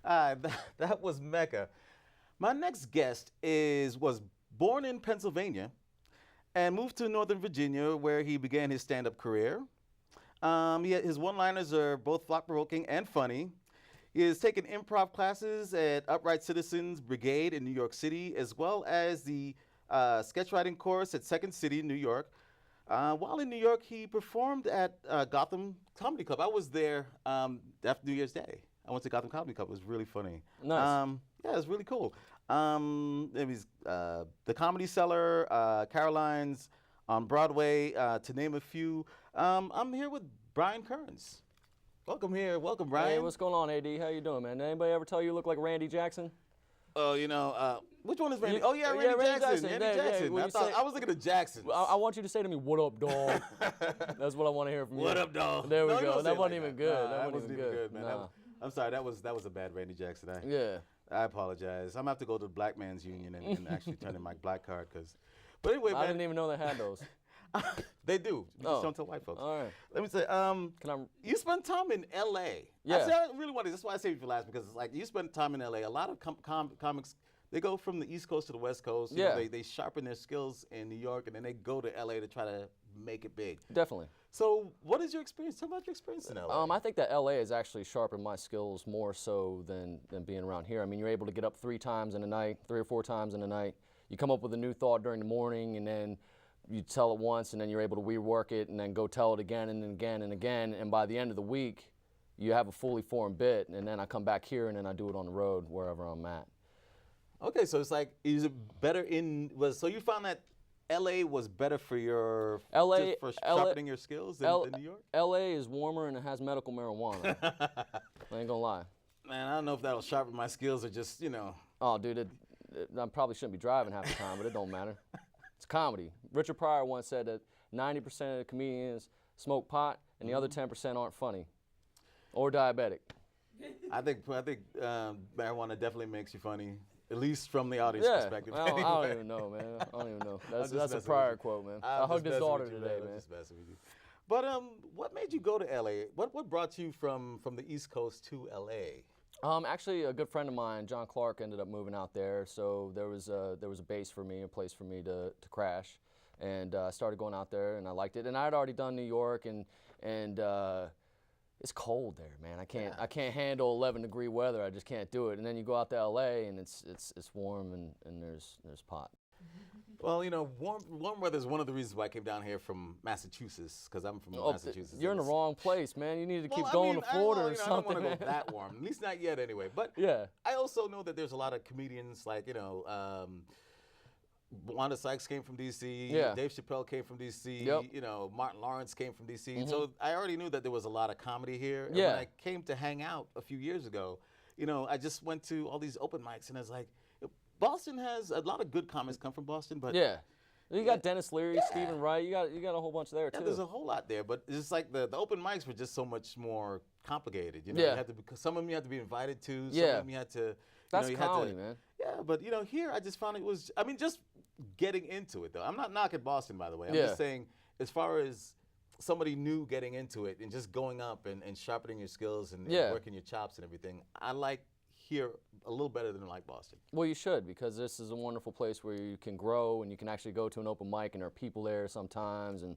That was Mecca. My next guest was born in Pennsylvania and moved to Northern Virginia, where he began his stand-up career. His one-liners are both thought-provoking and funny. He has taken improv classes at Upright Citizens Brigade in New York City, as well as the sketch writing course at Second City, New York. While in New York, he performed at Gotham Comedy Club. I was there after New Year's Day. I went to Gotham Comedy Club. It was really funny. Nice. Yeah, it was really cool. It was The Comedy Cellar, Caroline's on Broadway, to name a few. I'm here with Brian Kerns. Welcome here. Welcome, Brian. Hey, what's going on, AD? How you doing, man? Anybody ever tell you look like Randy Jackson? Oh, which one is Randy? Oh, yeah, Randy Jackson. Randy Jackson. I was looking at Jackson. I want you to say to me, "What up, dog?" That's what I want to hear from you. What up, dog? There we go. That wasn't even good. That wasn't even good, man. I'm sorry. That was a bad Randy Jackson. I apologize. I'm gonna have to go to the Black Man's Union and actually turn in my black card, but anyway, man. I didn't even know they had those. They do. You just don't tell white folks. All right. Let me say, you spent time in L.A. Yeah. I really wanted. That's why I saved you for last, because it's like you spent time in L.A. A lot of comics, they go from the East Coast to the West Coast. You know, they sharpen their skills in New York, and then they go to L.A. to try to make it big. Definitely. So, what is your experience? Tell me about your experience in L.A. I think that L.A. has actually sharpened my skills more so than being around here. I mean, you're able to get up 3 or 4 times in a night. You come up with a new thought during the morning, and then you tell it once, and then you're able to rework it, and then go tell it again and again and again. And by the end of the week, you have a fully formed bit, and then I come back here, and then I do it on the road wherever I'm at. Okay, so it's like, is it better so you found that L.A. was better for sharpening your skills than New York? L.A. is warmer, and it has medical marijuana. I ain't gonna lie. Man, I don't know if that'll sharpen my skills or just, Oh, dude, I probably shouldn't be driving half the time, but it don't matter. It's comedy. Richard Pryor once said that 90% of the comedians smoke pot, and the other 10% aren't funny or diabetic. I think marijuana definitely makes you funny, at least from the audience perspective. I don't even know, man. I don't even know. That's a Pryor quote, man. I hugged his daughter today, man. Just messing with you. But what made you go to L.A.? What brought you from the East Coast to L.A.? Actually, a good friend of mine, John Clark, ended up moving out there, so there was a base for me, a place for me to crash, and I started going out there, and I liked it. And I had already done New York, and it's cold there, man. I can't handle 11-degree weather. I just can't do it. And then you go out to L.A. and it's warm, and there's pot. Well, warm weather is one of the reasons why I came down here from Massachusetts, because I'm from Massachusetts. You're in the wrong place, man. You need to keep going to Florida or something. I don't want to go that warm, at least not yet anyway. But yeah. I also know that there's a lot of comedians, like, Wanda Sykes came from D.C., Dave Chappelle came from D.C., Martin Lawrence came from D.C., so I already knew that there was a lot of comedy here. And when I came to hang out a few years ago, I just went to all these open mics, and I was like, Boston has a lot of good comics come from Boston, but you got Dennis Leary, Stephen Wright. You got a whole bunch there too. There's a whole lot there, but it's just like the open mics were just so much more complicated. You had to some of them you had to be invited to. Some of them you had to. That's comedy, man. Yeah, but here I just found it was. I mean, just getting into it though. I'm not knocking Boston, by the way. I'm just saying, as far as somebody new getting into it and just going up and sharpening your skills and working your chops and everything, I like here a little better than like Boston. Well, you should, because this is a wonderful place where you can grow, and you can actually go to an open mic, and there are people there sometimes, and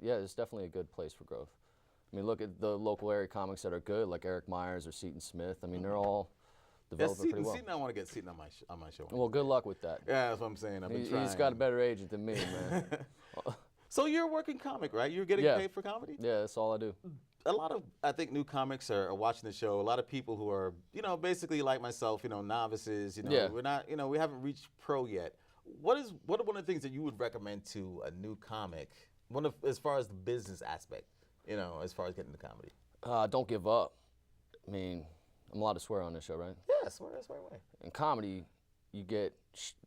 it's definitely a good place for growth. I mean, look at the local area comics that are good, like Eric Myers or Seton Smith. I mean, they're all developing pretty well. Seton, I want to get Seton on my show. Well, good luck with that. Yeah, that's what I'm saying. I've been trying. He's got a better agent than me, man. So you're a working comic, right? You're getting paid for comedy? Yeah, that's all I do. A lot of, I think, new comics are watching the show. A lot of people who are, basically like myself, novices. We're not, we haven't reached pro yet. What are one of the things that you would recommend to a new comic? As far as the business aspect, as far as getting into comedy. Don't give up. I mean, I'm allowed to swear on this show, right? Yeah, swear away. In comedy, you get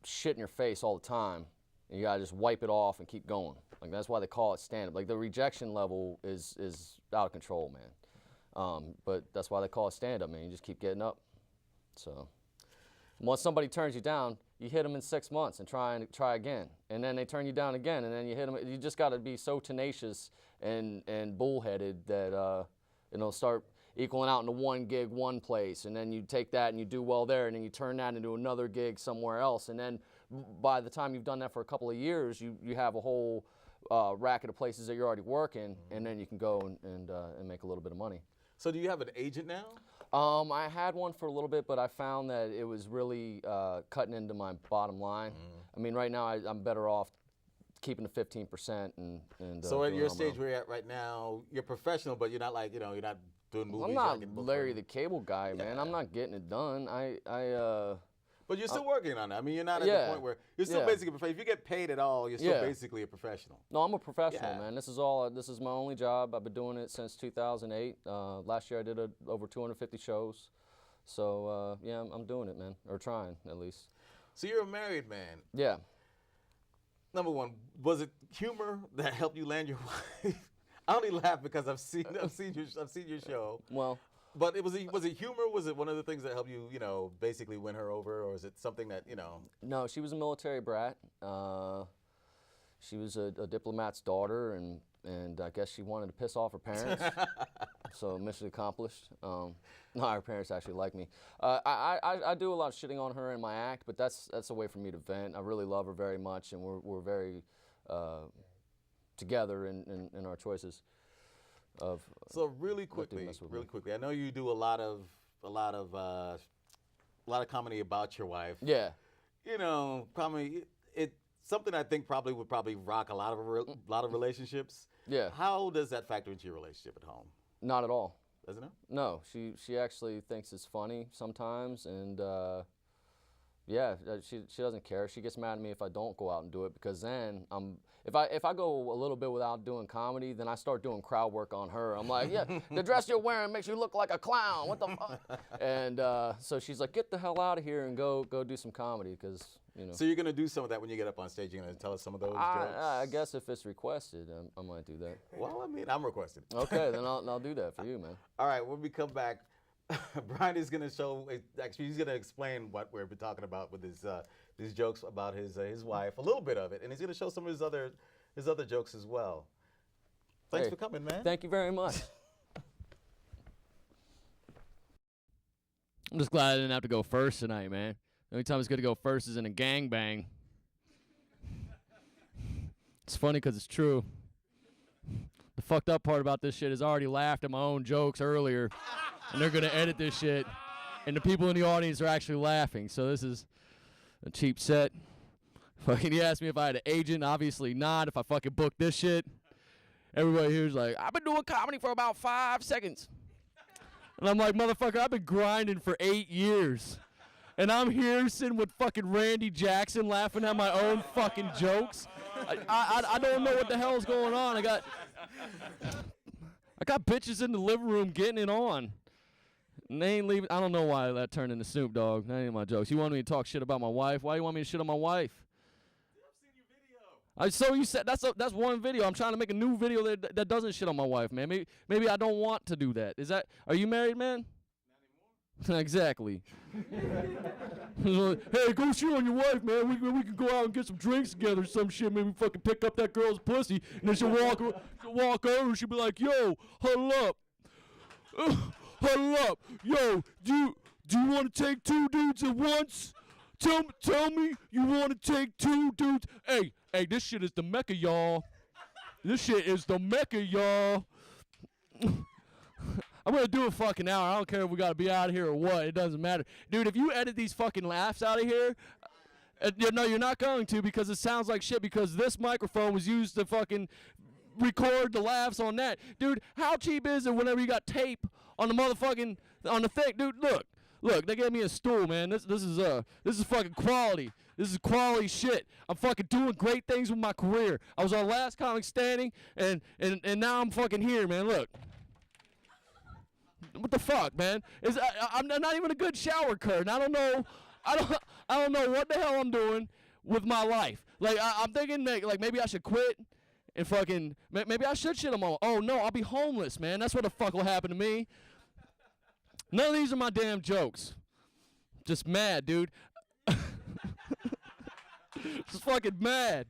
shit in your face all the time, and you gotta just wipe it off and keep going. Like, that's why they call it stand-up. Like, the rejection level is out of control, man. But that's why they call it stand-up, man. You just keep getting up. So once somebody turns you down, you hit them in 6 months and try again. And then they turn you down again, and then you hit them. You just got to be so tenacious and bullheaded that start. equaling out into one gig one place, and then you take that and you do well there, and then you turn that into another gig somewhere else, and then by the time you've done that for a couple of years, you have a whole racket of places that you're already working, and then you can go and make a little bit of money. So do you have an agent now? I had one for a little bit, but I found that it was really cutting into my bottom line. I mean, right now I'm better off keeping the 15% and so at your stage where you're at right now, you're professional, but you're not like, you're not doing movies. I'm not Larry the Cable Guy, man. I'm not getting it done. But you're still working on it. I mean, you're not at the point where you're still basically a professional. If you get paid at all, you're still basically a professional. No, I'm a professional, man. This is my only job. I've been doing it since 2008. Last year I did over 250 shows. So yeah, I'm doing it, man, or trying at least. So you're a married man. Yeah. Number one, was it humor that helped you land your wife? I only laugh because I've seen your show. Well. But was it humor? Was it one of the things that helped you, basically win her over, or is it something that, No, she was a military brat. She was a diplomat's daughter, and I guess she wanted to piss off her parents. So mission accomplished. No, her parents actually like me. I do a lot of shitting on her in my act, but that's a way for me to vent. I really love her very much, and we're very together in our choices. So really quickly, I know you do a lot of comedy about your wife. Yeah. Probably it's something I think would rock a lot of relationships. Yeah. How does that factor into your relationship at home? Not at all. Doesn't it? No, she actually thinks it's funny sometimes, and yeah, she doesn't care. She gets mad at me if I don't go out and do it, because then if I go a little bit without doing comedy, then I start doing crowd work on her. I'm like, yeah, the dress you're wearing makes you look like a clown. What the fuck? And so she's like, get the hell out of here and go do some comedy, because So you're gonna do some of that when you get up on stage. You're gonna tell us some of those jokes. I guess if it's requested, I might do that. Well, I mean, I'm requesting. Okay, then I'll do that for you, man. All right, when we come back, Brian is gonna he's gonna explain what we've been talking about with these jokes about his wife, a little bit of it, and he's gonna show some of his other jokes as well. Thanks for coming, man. Thank you very much. I'm just glad I didn't have to go first tonight, man. The only time it's good to go first is in a gangbang. It's funny because it's true. The fucked up part about this shit is I already laughed at my own jokes earlier, and they're going to edit this shit, and the people in the audience are actually laughing, so this is a cheap set. Fucking, he asked me if I had an agent. Obviously not. If I fucking booked this shit, everybody here's like, I've been doing comedy for about 5 seconds. And I'm like, motherfucker, I've been grinding for 8 years. And I'm here sitting with fucking Randy Jackson laughing at my own fucking jokes. I don't know what the hell's going on. I got bitches in the living room getting it on. And they ain't leaving. I don't know why that turned into Snoop Dogg. That ain't my jokes. You wanted me to talk shit about my wife? Why do you want me to shit on my wife? I've seen your video. So you said that's one video. I'm trying to make a new video that doesn't shit on my wife, man. Maybe I don't want to do that. Are you married, man? Not anymore. Exactly. Hey, go shit on your wife, man. We can go out and get some drinks together or some shit. Maybe fucking pick up that girl's pussy, and then she'll walk over and she'll be like, yo, huddle up. Huddle up. Yo, do you want to take 2 dudes at once? Tell me you want to take 2 dudes. Hey, this shit is the Mecca, y'all. This shit is the Mecca, y'all. I'm going to do a fucking hour. I don't care if we got to be out of here or what. It doesn't matter. Dude, if you edit these fucking laughs out of here, no, you're not going to, because it sounds like shit, because this microphone was used to fucking record the laughs on that. Dude, how cheap is it whenever you got tape on the motherfucking, on the thing? Dude, look, they gave me a stool, man. This is fucking quality. This is quality shit. I'm fucking doing great things with my career. I was on Last Comic Standing, and now I'm fucking here, man. Look. What the fuck, man? I'm not even a good shower curtain. I don't know what the hell I'm doing with my life. Like I'm thinking that, like, maybe I should quit and fucking maybe I should shit on my. Oh no, I'll be homeless, man. That's what the fuck will happen to me. None of these are my damn jokes. Just mad, dude. Just fucking mad.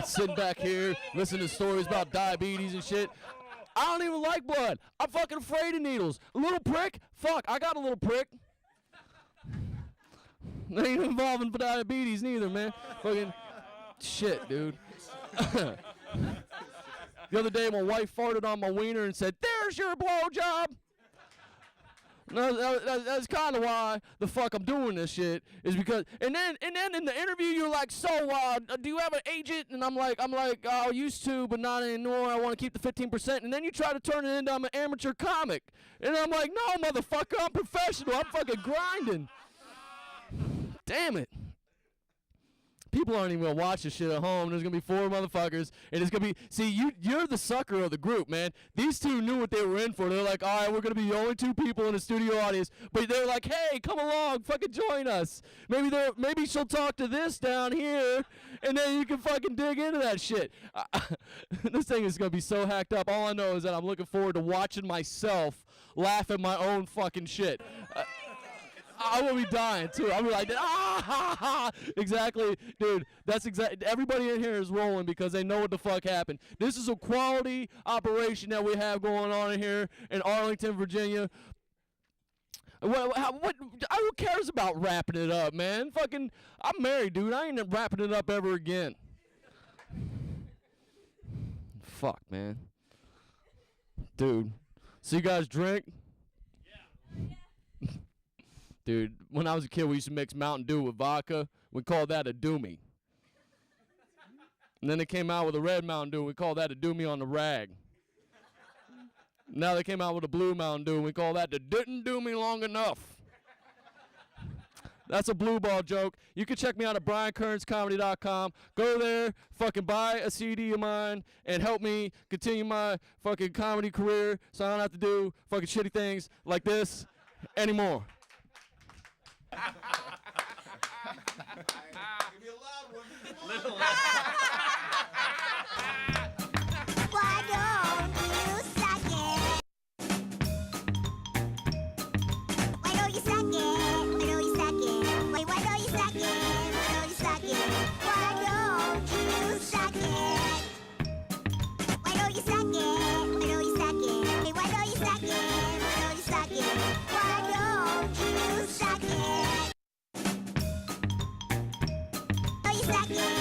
Sitting back here, listening to stories about diabetes and shit. I don't even like blood. I'm fucking afraid of needles. A little prick? Fuck, I got a little prick. Ain't involving diabetes neither, man. Fucking shit, dude. The other day, my wife farted on my wiener and said, "There's your blowjob." No, that's kind of why the fuck I'm doing this shit is because, and then in the interview you're like, "So, do you have an agent?" And I'm like, "Oh, used to, but not anymore. I want to keep the 15%." And then you try to turn it into I'm an amateur comic, and I'm like, "No, motherfucker, I'm professional. I'm fucking grinding." Damn it. People aren't even gonna watch this shit at home. There's gonna be 4 motherfuckers, and it's gonna be, see, you're the sucker of the group, man. These two knew what they were in for. They're like, all right, we're gonna be the only 2 people in the studio audience, but they're like, hey, come along, fucking join us. Maybe she'll talk to this down here, and then you can fucking dig into that shit. This thing is gonna be so hacked up. All I know is that I'm looking forward to watching myself laugh at my own fucking shit. I will be dying too. I'll be like, ah, ha, ha. Exactly, dude. That's exactly. Everybody in here is rolling because they know what the fuck happened. This is a quality operation that we have going on in here in Arlington, Virginia. Who cares about wrapping it up, man? Fucking, I'm married, dude. I ain't wrapping it up ever again. Fuck, man. Dude, so you guys drink? Dude, when I was a kid, we used to mix Mountain Dew with vodka. We called that a doomie. And then they came out with a red Mountain Dew. We called that a doomie on the rag. Now they came out with a blue Mountain Dew. And we call that the didn't do me long enough. That's a blue ball joke. You can check me out at BrianKerns.comedy.com. Go there, fucking buy a CD of mine, and help me continue my fucking comedy career so I don't have to do fucking shitty things like this anymore. Give me a loud one. Little Why don't you suck it? Why don't you suck it? Why don't you suck it? Wait, why don't you suck it? Why don't you suck it? Why don't you suck it? Why don't you suck it? Why don't you suck it? Hey, why don't you suck it? Why don't you suck it? Why don't you suck it? Don't you suck it?